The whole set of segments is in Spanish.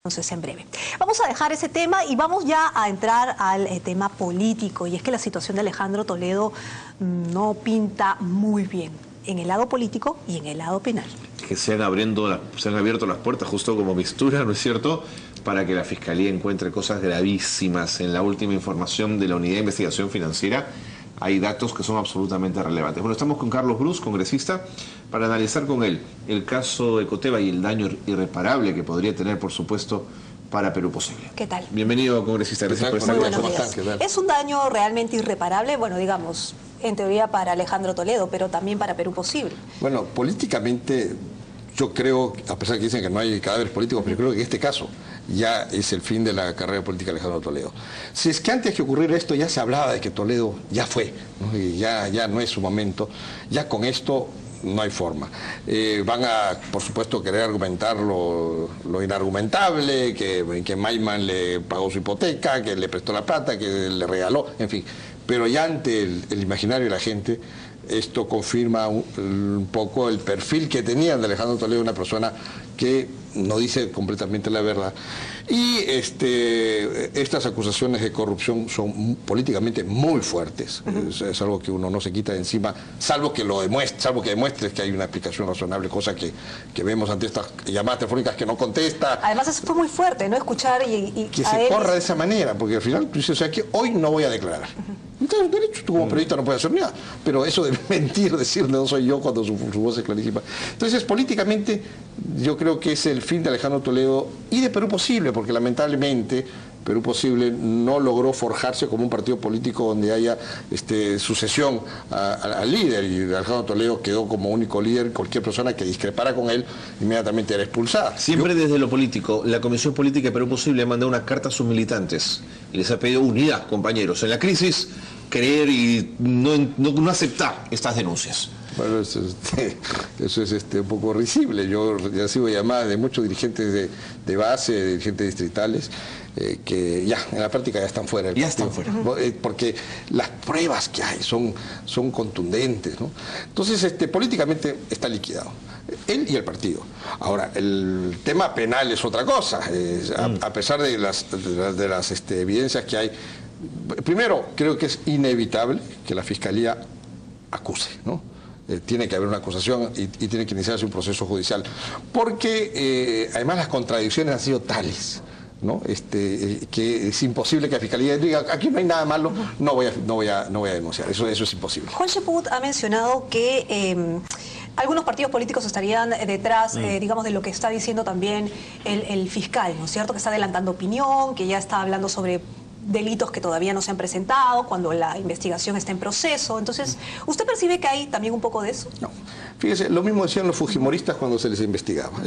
Entonces, en breve. Vamos a dejar ese tema y vamos ya a entrar al tema político. Y es que la situación de Alejandro Toledo no pinta muy bien en el lado político y en el lado penal. Que se han abierto las puertas justo como mistura, ¿no es cierto?, para que la Fiscalía encuentre cosas gravísimas. En la última información de la Unidad de Investigación Financiera hay datos que son absolutamente relevantes. Bueno, estamos con Carlos Brus, congresista, para analizar con él el caso de Ecoteva y el daño irreparable que podría tener, por supuesto, para Perú Posible. ¿Qué tal? Bienvenido, congresista. Gracias por estar Muy con buenos nosotros. días. ¿Es un daño realmente irreparable? Bueno, digamos, en teoría para Alejandro Toledo, pero también para Perú Posible. Bueno, políticamente yo creo, a pesar que dicen que no hay cadáveres políticos, pero creo que en este caso ya es el fin de la carrera política de Alejandro Toledo. Si es que antes que ocurrir esto ya se hablaba de que Toledo ya fue, ¿no? Y ya no es su momento, ya con esto no hay forma. Van a, por supuesto, querer argumentar lo inargumentable, que Maiman le pagó su hipoteca, que le prestó la plata, que le regaló, en fin. Pero ya ante el imaginario de la gente, esto confirma un poco el perfil que tenían de Alejandro Toledo, una persona que no dice completamente la verdad. Y estas acusaciones de corrupción son políticamente muy fuertes. Es algo que uno no se quita de encima, salvo que demuestres que hay una explicación razonable, cosa que vemos ante estas llamadas telefónicas que no contesta. Además, eso fue muy fuerte, ¿no? Escuchar y que se corra de esa manera, porque al final tú dices, o sea, que hoy no voy a declarar. Entonces, derecho, tú como periodista no puedes hacer nada, pero eso de mentir, decir no soy yo cuando su voz es clarísima. Entonces, políticamente, yo creo que es el fin de Alejandro Toledo y de Perú Posible, porque lamentablemente Perú Posible no logró forjarse como un partido político donde haya sucesión al líder, y Alejandro Toledo quedó como único líder. Cualquier persona que discrepara con él inmediatamente era expulsada. Siempre desde lo político, la Comisión Política de Perú Posible ha mandado una carta a sus militantes y les ha pedido unidad, compañeros, en la crisis, creer y no aceptar estas denuncias. Bueno, eso es un poco risible. Yo recibo llamadas de muchos dirigentes de base, de dirigentes distritales, que ya, en la práctica ya están fuera. Ya están fuera. Porque las pruebas que hay son contundentes, ¿no? Entonces, políticamente está liquidado. Él y el partido. Ahora, el tema penal es otra cosa. A pesar de las evidencias que hay, primero, creo que es inevitable que la Fiscalía acuse, ¿no? Tiene que haber una acusación y tiene que iniciarse un proceso judicial, porque además las contradicciones han sido tales, ¿no? Que es imposible que la Fiscalía diga, aquí no hay nada malo, no voy a denunciar. Eso es imposible. Juan Cheput ha mencionado que algunos partidos políticos estarían detrás, digamos, de lo que está diciendo también el fiscal, ¿no es cierto? Que está adelantando opinión, que ya está hablando sobre delitos que todavía no se han presentado, cuando la investigación está en proceso. Entonces, ¿usted percibe que hay también un poco de eso? No. Fíjese, lo mismo decían los fujimoristas cuando se les investigaba.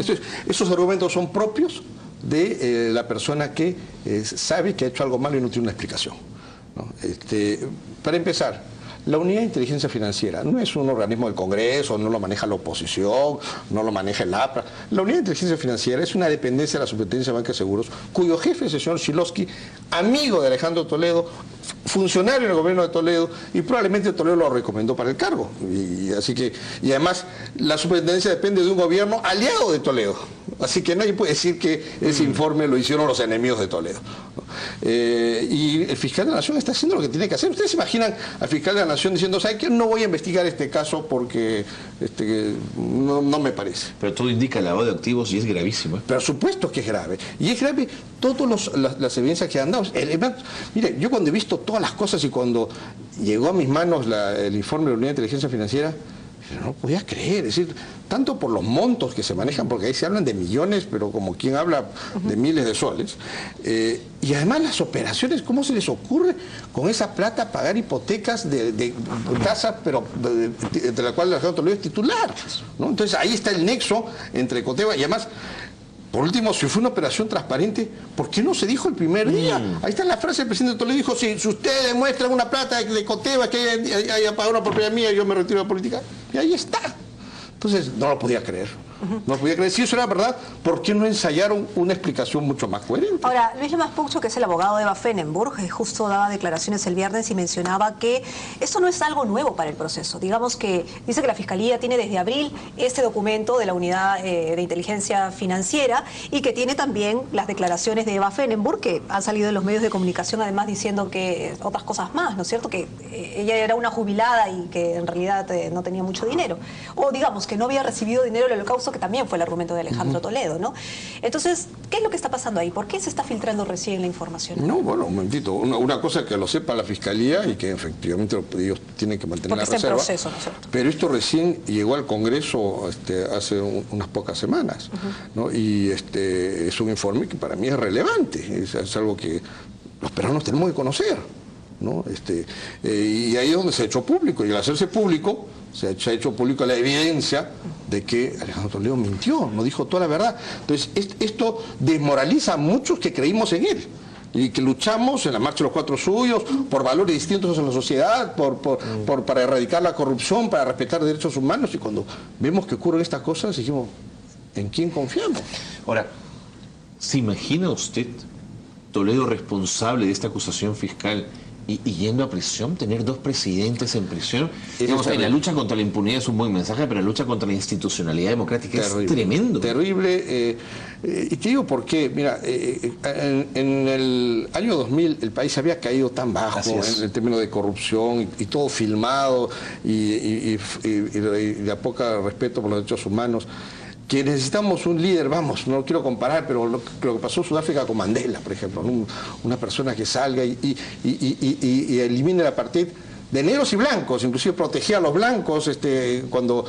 Esos argumentos son propios de la persona que sabe que ha hecho algo malo y no tiene una explicación, ¿no? Para empezar, la Unidad de Inteligencia Financiera no es un organismo del Congreso, no lo maneja la oposición, no lo maneja el APRA. La Unidad de Inteligencia Financiera es una dependencia de la Superintendencia de Banca y Seguros, cuyo jefe es el señor Shilowski, amigo de Alejandro Toledo, funcionario en el gobierno de Toledo, y probablemente Toledo lo recomendó para el cargo. Y además, la superintendencia depende de un gobierno aliado de Toledo. Así que nadie puede decir que ese informe lo hicieron los enemigos de Toledo. Y el fiscal de la Nación está haciendo lo que tiene que hacer. ¿Ustedes se imaginan al fiscal de la Nación diciendo, ¿sabe qué? No voy a investigar este caso porque no me parece? Pero todo indica lavado de activos y es gravísimo. Por supuesto que es grave. Y es grave todas las evidencias que han dado. Mire, yo cuando he visto todas las cosas y cuando llegó a mis manos el informe de la Unidad de Inteligencia Financiera, no podía creer, es decir, tanto por los montos que se manejan, porque ahí se hablan de millones, pero como quien habla de miles de soles, y además las operaciones, ¿cómo se les ocurre con esa plata pagar hipotecas de casas, pero de la cual Alejandro Toledo es titular, ¿no? Entonces ahí está el nexo entre Ecoteva y además. Por último, si fue una operación transparente, ¿por qué no se dijo el primer día? Ahí está la frase del presidente Toledo, dijo, si ustedes demuestran una plata de Ecoteva que haya pagado una propiedad mía, yo me retiro de la política. Y ahí está. Entonces, no lo podía creer. No podía creer. Si eso era verdad, ¿por qué no ensayaron una explicación mucho más coherente? Ahora, Luis Lamas Pucho, que es el abogado de Eva Fenenburg, justo daba declaraciones el viernes y mencionaba que esto no es algo nuevo para el proceso. Digamos que dice que la Fiscalía tiene desde abril este documento de la Unidad de Inteligencia Financiera y que tiene también las declaraciones de Eva Fenenburg, que han salido en los medios de comunicación además diciendo que otras cosas más, ¿no es cierto? Que ella era una jubilada y que en realidad no tenía mucho dinero. O digamos que no había recibido dinero del Holocausto, que también fue el argumento de Alejandro Toledo, ¿no? Entonces, ¿qué es lo que está pasando ahí? ¿Por qué se está filtrando recién la información? No, bueno, un momentito. Una cosa es que lo sepa la Fiscalía y que efectivamente ellos tienen que mantener la reserva. Porque está en proceso, ¿no es cierto? Pero esto recién llegó al Congreso hace unas pocas semanas, ¿no? Y es un informe que para mí es relevante. Es algo que los peruanos tenemos que conocer, ¿no? Y ahí es donde se ha hecho público. Y al hacerse público, se ha hecho público la evidencia de que Alejandro Toledo mintió, no dijo toda la verdad. Entonces, esto desmoraliza a muchos que creímos en él y que luchamos en la Marcha de los Cuatro Suyos por valores distintos en la sociedad, para erradicar la corrupción, para respetar derechos humanos. Y cuando vemos que ocurren estas cosas, dijimos, ¿en quién confiamos? Ahora, ¿se imagina usted Toledo responsable de esta acusación fiscal y yendo a prisión, tener dos presidentes en prisión? Digamos, en la lucha contra la impunidad es un buen mensaje, pero la lucha contra la institucionalidad democrática es tremendo. Terrible. Y te digo por qué. Mira, en el año 2000 el país había caído tan bajo en el término de corrupción y todo filmado y de poca respeto por los derechos humanos, que necesitamos un líder, vamos, no lo quiero comparar, pero lo que pasó en Sudáfrica con Mandela, por ejemplo, ¿no? Una persona que salga y elimine el apartheid de negros y blancos, inclusive protegía a los blancos cuando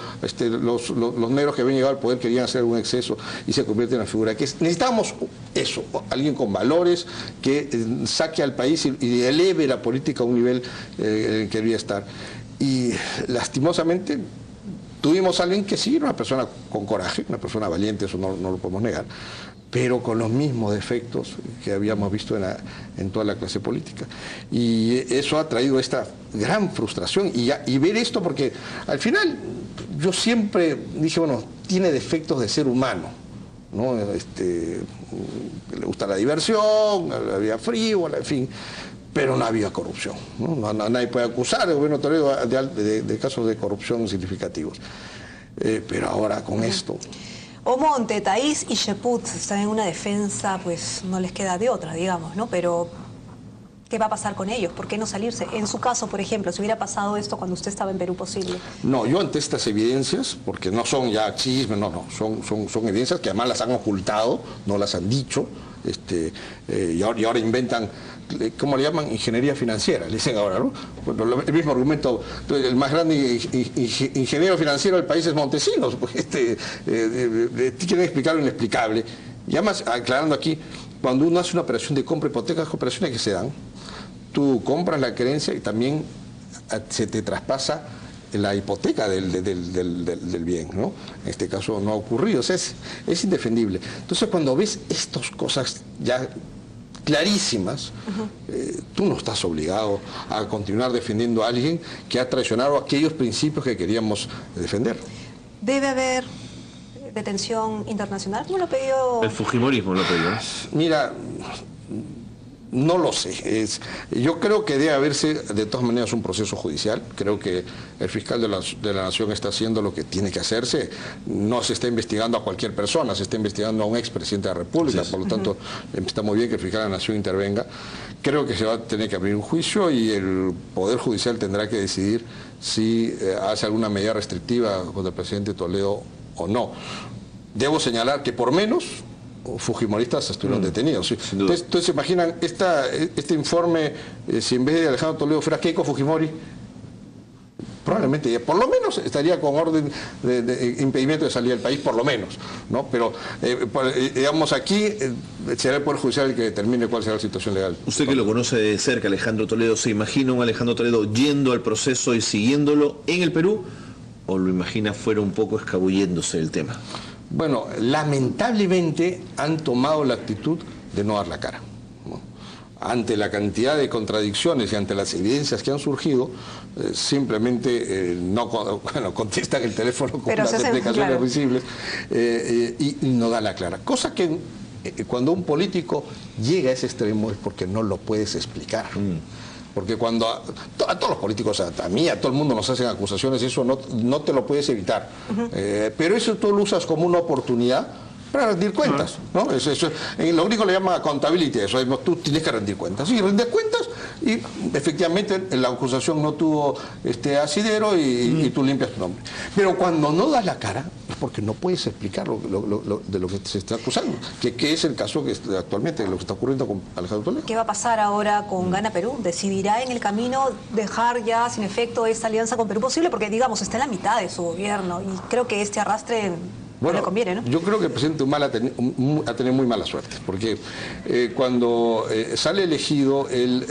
los negros que habían llegado al poder querían hacer algún exceso y se convierte en una figura. Necesitamos eso, alguien con valores que saque al país y eleve la política a un nivel en el que debía estar. Y lastimosamente tuvimos a alguien que sí, era una persona con coraje, una persona valiente, eso no lo podemos negar, pero con los mismos defectos que habíamos visto en toda la clase política. Y eso ha traído esta gran frustración. Y ver esto, porque al final yo siempre dije, bueno, tiene defectos de ser humano, ¿no? Le gusta la diversión, la vida frívola, en fin. Pero no había corrupción, ¿no? Nadie puede acusar al gobierno Toledo de casos de corrupción significativos. Pero ahora con esto... Omonte, Thaís y Cheput están en una defensa, pues no les queda de otra, digamos, ¿no? Pero, ¿qué va a pasar con ellos? ¿Por qué no salirse? En su caso, por ejemplo, si hubiera pasado esto cuando usted estaba en Perú Posible. No, yo ante estas evidencias, porque no son ya chismes, son evidencias que además las han ocultado, no las han dicho, y ahora inventan, ¿cómo le llaman? Ingeniería financiera, le dicen ahora, ¿no? Bueno, el mismo argumento, el más grande ingeniero financiero del país es Montesinos, porque quieren explicar lo inexplicable. Y además, aclarando aquí, cuando uno hace una operación de compra hipoteca, las operaciones que se dan, tú compras la creencia y también se te traspasa la hipoteca del bien, ¿no? En este caso no ha ocurrido, o sea, es indefendible. Entonces, cuando ves estas cosas ya clarísimas, tú no estás obligado a continuar defendiendo a alguien que ha traicionado aquellos principios que queríamos defender. ¿Debe haber detención internacional? ¿Cómo lo pidió? El fujimorismo lo pidió. Mira, no lo sé. Yo creo que debe haberse de todas maneras un proceso judicial. Creo que el fiscal de la Nación está haciendo lo que tiene que hacerse. No se está investigando a cualquier persona, se está investigando a un expresidente de la República. Por lo tanto, está muy bien que el fiscal de la Nación intervenga. Creo que se va a tener que abrir un juicio y el Poder Judicial tendrá que decidir si hace alguna medida restrictiva contra el presidente Toledo o no. Debo señalar que por menos fujimoristas estuvieron detenidos. ¿Sí? Entonces, ¿se imaginan este informe, si en vez de Alejandro Toledo fuera Keiko Fujimori? Probablemente, por lo menos estaría con orden de impedimento de salida del país, por lo menos, ¿no? Pero, digamos, aquí será el Poder Judicial el que determine cuál será la situación legal. Usted que lo conoce de cerca, Alejandro Toledo, ¿se imagina un Alejandro Toledo yendo al proceso y siguiéndolo en el Perú? ¿O lo imagina fuera un poco escabulléndose del tema? Bueno, lamentablemente han tomado la actitud de no dar la cara, ¿no? ante la cantidad de contradicciones y ante las evidencias que han surgido, simplemente no contestan el teléfono con unas explicaciones risibles y no da la clara. Cosa que cuando un político llega a ese extremo es porque no lo puedes explicar. Porque cuando a todos los políticos, a mí, a todo el mundo nos hacen acusaciones, eso no te lo puedes evitar. Pero eso tú lo usas como una oportunidad para rendir cuentas, ¿no? Lo único le llama accountability, eso, tú tienes que rendir cuentas. Sí, rendir cuentas y efectivamente la acusación no tuvo asidero y tú limpias tu nombre. Pero cuando no das la cara es porque no puedes explicar de lo que se está acusando, que es el caso que actualmente lo que está ocurriendo con Alejandro Toledo. ¿Qué va a pasar ahora con Gana Perú? ¿Decidirá en el camino dejar ya sin efecto esta alianza con Perú posible? Porque digamos, está en la mitad de su gobierno y creo que este arrastre... Bueno, le conviene, ¿no? Yo creo que el presidente Humala ha tenido muy mala suerte, porque cuando sale elegido, él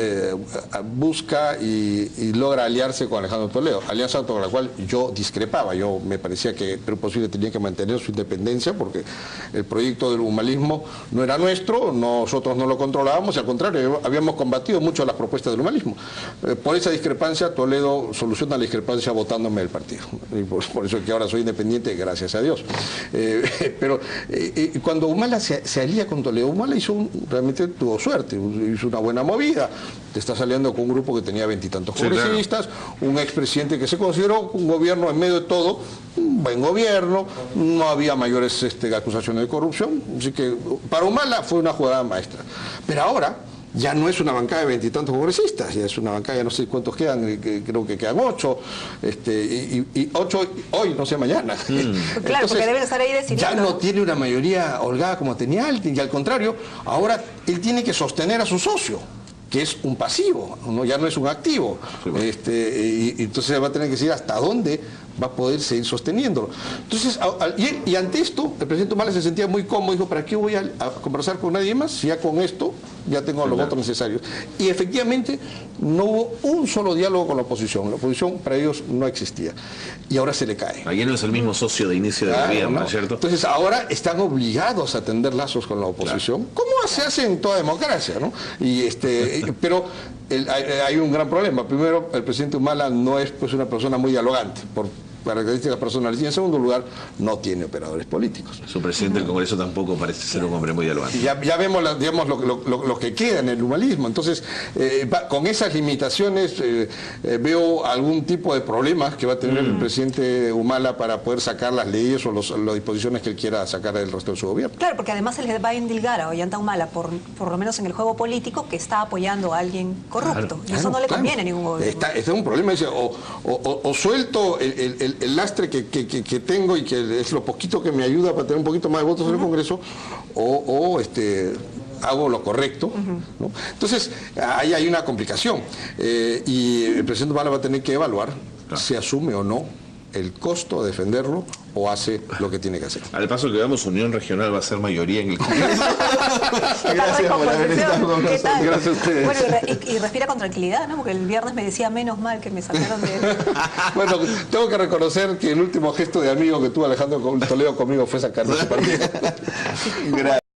busca y logra aliarse con Alejandro Toledo, alianza con la cual yo discrepaba. Yo me parecía que Perú Posible tenía que mantener su independencia, porque el proyecto del humalismo no era nuestro, nosotros no lo controlábamos, y al contrario, habíamos combatido mucho las propuestas del humalismo. Por esa discrepancia, Toledo soluciona la discrepancia votándome del partido. Y por eso es que ahora soy independiente, gracias a Dios. Pero cuando Humala se alía con Toledo, Humala realmente tuvo suerte, hizo una buena movida. Te está saliendo con un grupo que tenía 20 y tantos congresistas, un expresidente que se consideró un gobierno en medio de todo, un buen gobierno, no había mayores acusaciones de corrupción, así que para Humala fue una jugada maestra. Pero ahora ya no es una bancada de 20 y tantos congresistas, ya es una bancada, ya no sé cuántos quedan, creo que quedan 8, y 8 hoy, no sé, mañana. Claro, entonces, porque deben estar ahí decidiendo. Ya no tiene una mayoría holgada como tenía antes, y al contrario, ahora él tiene que sostener a su socio, que es un pasivo, ¿no? Ya no es un activo. Sí, bueno. Y entonces va a tener que decir hasta dónde va a poder seguir sosteniéndolo. Entonces, y ante esto, el presidente Humala se sentía muy cómodo, dijo, ¿para qué voy a conversar con nadie más? Si ya con esto ya tengo los votos necesarios. Y efectivamente no hubo un solo diálogo con la oposición para ellos no existía. Y ahora se le cae. Ayer no es el mismo socio de inicio de gobierno, ¿no es cierto? Entonces ahora están obligados a tender lazos con la oposición, como se hace en toda democracia, ¿no? Pero hay un gran problema. Primero, el presidente Humala no es pues una persona muy dialogante, por características personales, y en segundo lugar, no tiene operadores políticos. Su presidente del Congreso tampoco parece ser un hombre muy dialogante. Y ya vemos, digamos, lo que queda en el humalismo. Entonces, con esas limitaciones, veo algún tipo de problemas que va a tener el presidente Humala para poder sacar las leyes o las disposiciones que él quiera sacar del resto de su gobierno. Claro, porque además se le va a endilgar a Ollanta Humala, por lo menos en el juego político, que está apoyando a alguien corrupto. Y eso no le conviene a ningún gobierno. Este es un problema. Dice, o suelto el lastre que tengo y que es lo poquito que me ayuda para tener un poquito más de votos en el Congreso, hago lo correcto, ¿no? Entonces, ahí hay una complicación. Y el presidente Humala va a tener que evaluar si asume o no el costo de defenderlo o hace lo que tiene que hacer. Al paso que veamos, Unión Regional va a ser mayoría en el Congreso. Gracias por haber estado con nosotros. Gracias a ustedes. Bueno, y respira con tranquilidad, ¿no? Porque el viernes me decía, menos mal que me sacaron de... Bueno, tengo que reconocer que el último gesto de amigo que tuvo Alejandro Toledo conmigo fue sacarme de su partido. Gracias.